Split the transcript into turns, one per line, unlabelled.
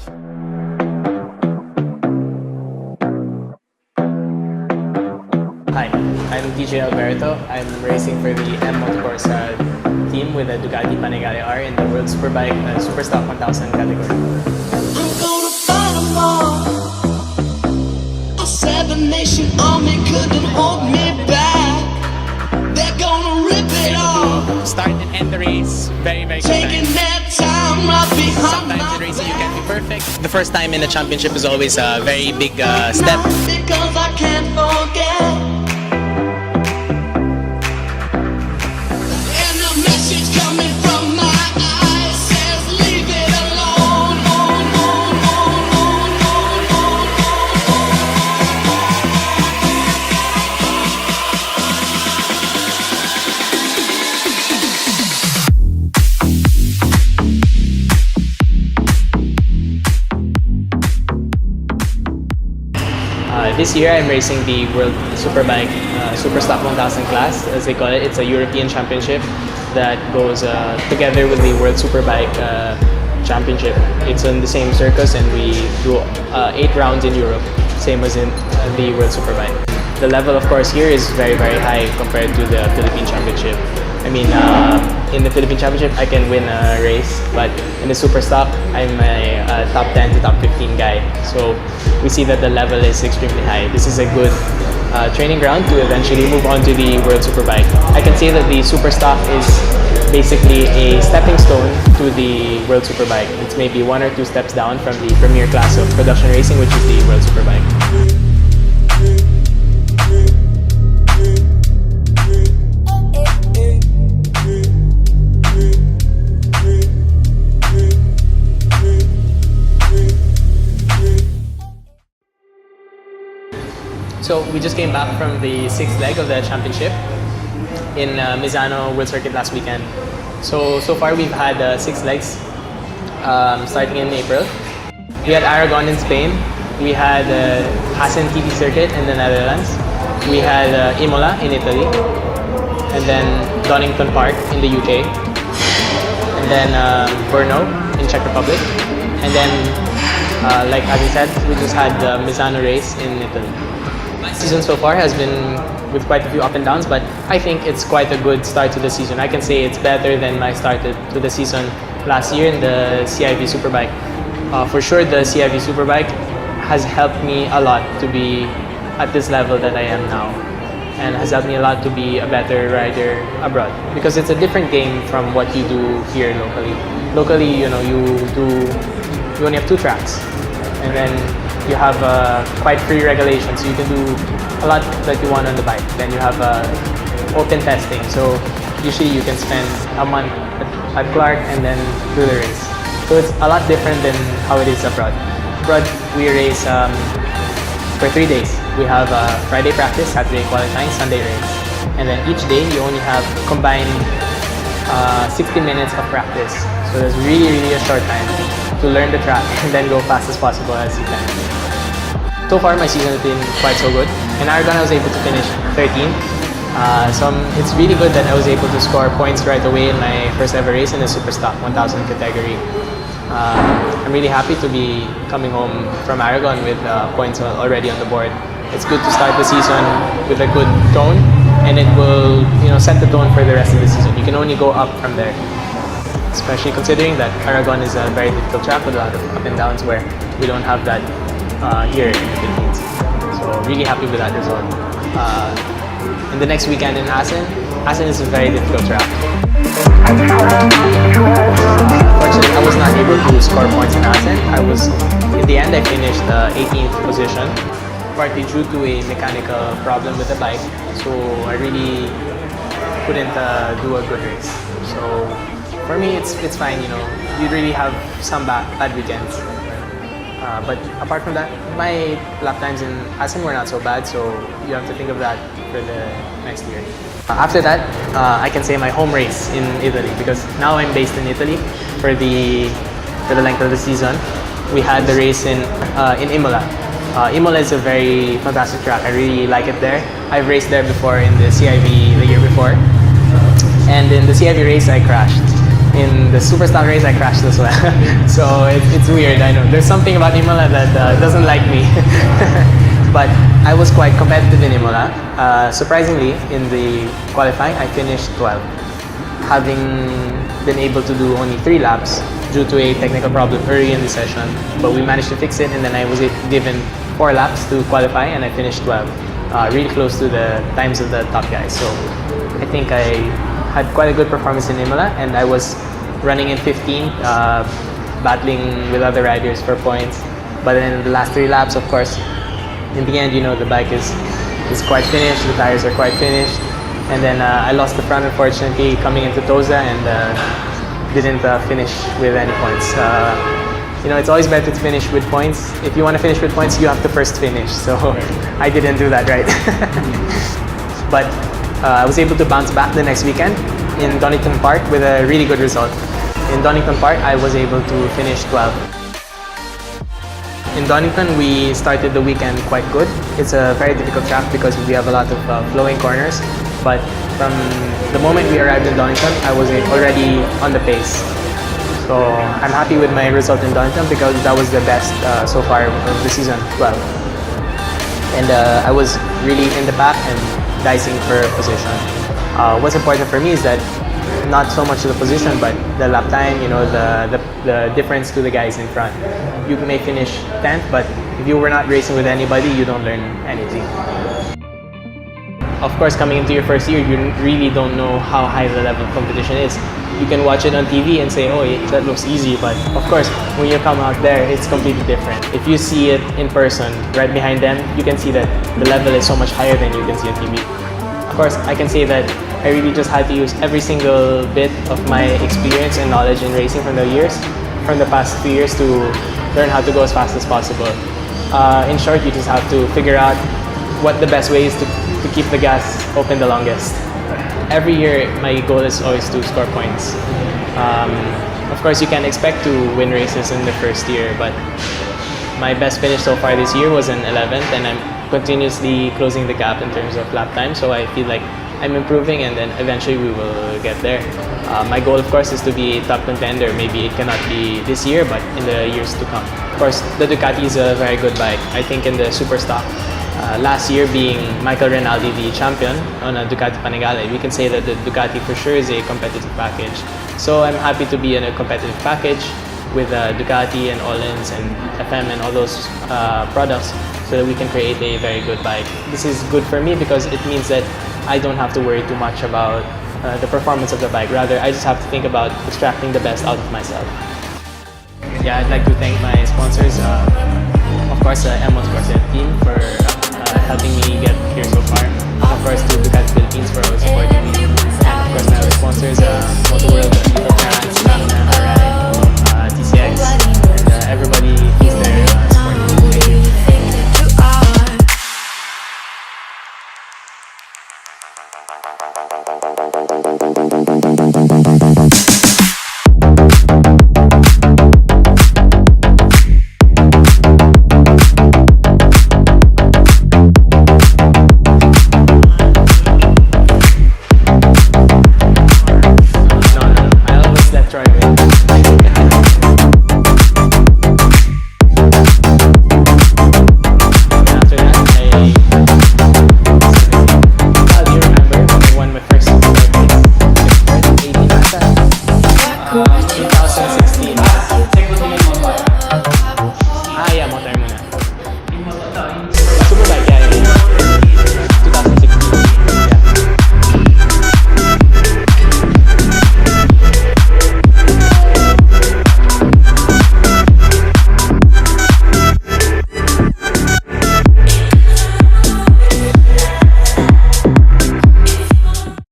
Hi, I'm DJ Alberto. I'm racing for the motocross team with the Ducati Panigale R in the World Superbike Superstock 1000 category.
I'm gonna fight them all. A seven-nation army couldn't hold me back. They're gonna rip it off.
Start and end the race very good
Taking
time.
that time right behind
Sometimes
my
in racing you
back.
can be perfect. The first time in the championship is always a very big step.
Because I can't forget. And the message coming from my eyes says leave it alone.
This year I'm racing the World Superbike Superstock 1000 class, as they call it. It's a European championship that goes together with the World Superbike Championship. It's on the same circus and we do 8 rounds in Europe, same as in the World Superbike. The level of course here is very high compared to the Philippine Championship. I mean, in the Philippine Championship I can win a race, but in the Superstock I'm a top 10 to top 15 guy. So we see that the level is extremely high. This is a good training ground to eventually move on to the World Superbike. I can say that the Superstock is basically a stepping stone to the World Superbike. It's maybe 1 or 2 steps down from the premier class of production racing, which is the World Superbike. So we just came back from the 6th leg of the championship in Misano World Circuit last weekend. So far we've had 6 legs starting in April. We had Aragon in Spain. We had Assen TT Circuit in the Netherlands. We had Imola in Italy. And then Donington Park in the UK. And then Brno in Czech Republic. And then, like as I said, we just had the Misano race in Italy. Season so far has been with quite a few up and downs, but I think it's quite a good start to the season. I can say it's better than my start to the season last year in the CIV Superbike. For sure, the CIV Superbike has helped me a lot to be at this level that I am now, and has helped me a lot to be a better rider abroad, because it's a different game from what you do here locally. Locally, you know, you only have 2 tracks, and then you have quite free regulations, so you can do a lot that you want on the bike. Then you have open testing, so usually you can spend a month at Clark and then do the race. So it's a lot different than how it is abroad. Abroad, we race for 3 days. We have Friday practice, Saturday qualifying, Sunday race. And then each day you only have combined 60 minutes of practice. So there's really a short time to learn the track and then go fast as possible as you can. So far my season has been quite so good. In Aragon I was able to finish 13th. It's really good that I was able to score points right away in my first ever race in the Superstock 1000 category. I'm really happy to be coming home from Aragon with points already on the board. It's good to start the season with a good tone, and it will, set the tone for the rest of the season. You can only go up from there, especially considering that Aragon is a very difficult track with a lot of up and downs, where we don't have that here in the Philippines. So really happy with that result. In the next weekend in Assen is a very difficult track. Unfortunately, I was not able to score points in Assen. In the end, I finished 18th position, partly due to a mechanical problem with the bike. So I really couldn't do a good race. So for me, it's fine. You really have some bad weekends. But apart from that, my lap times in Assen were not so bad. So you have to think of that for the next year. After that, I can say my home race in Italy, because now I'm based in Italy for the length of the season. We had the race in Imola. Imola is a very fantastic track. I really like it there. I've raced there before in the CIV the year before, and in the CIV race I crashed. in the Superstock race, I crashed as well. So it's weird, I know. There's something about Imola that doesn't like me. But I was quite competitive in Imola. Surprisingly, in the qualifying, I finished 12, having been able to do only 3 laps due to a technical problem early in the session. But we managed to fix it, and then I was given 4 laps to qualify, and I finished 12, really close to the times of the top guys. So I think I had quite a good performance in Imola, and I was running in 15th, battling with other riders for points. But then the last 3 laps, of course, in the end, you know, the bike is quite finished, the tires are quite finished. And then I lost the front, unfortunately, coming into Tosa, and didn't finish with any points. You know, it's always better to finish with points. If you want to finish with points, you have to first finish. So I didn't do that, right? But I was able to bounce back the next weekend in Donington Park with a really good result. In Donington Park, I was able to finish 12. In Donington, we started the weekend quite good. It's a very difficult track because we have a lot of flowing corners. But from the moment we arrived in Donington, I was already on the pace. So I'm happy with my result in Donington because that was the best so far of the season, 12. And I was really in the pack and dicing for position. What's important for me is that not so much the position, but the lap time, you know, the difference to the guys in front. You may finish 10th, but if you were not racing with anybody, you don't learn anything. Of course, coming into your first year, you really don't know how high the level of competition is. You can watch it on TV and say, oh, that looks easy, but of course, when you come out there, it's completely different. If you see it in person, right behind them, you can see that the level is so much higher than you can see on TV. Of course, I can say that I really just had to use every single bit of my experience and knowledge in racing from the past few years to learn how to go as fast as possible. In short, you just have to figure out what the best way is to keep the gas open the longest. Every year, my goal is always to score points. Of course, you can expect to win races in the first year, but my best finish so far this year was an 11th, and I'm continuously closing the gap in terms of lap time, so I feel like I'm improving, and then eventually we will get there. My goal, of course, is to be a top contender. Maybe it cannot be this year, but in the years to come. Of course, the Ducati is a very good bike. I think in the Superstock, last year being Michael Rinaldi the champion on a Ducati Panigale, we can say that the Ducati for sure is a competitive package. So I'm happy to be in a competitive package with Ducati and Öhlins and FM and all those products, so that we can create a very good bike. This is good for me because it means that I don't have to worry too much about the performance of the bike. Rather, I just have to think about extracting the best out of myself. Yeah, I'd like to thank my sponsors. Of course, M-Motocross team for helping me get here so far. Of course, to Ducati Philippines for always supporting me. And of course, my other sponsors, MotoWorld, Filipino, TCX.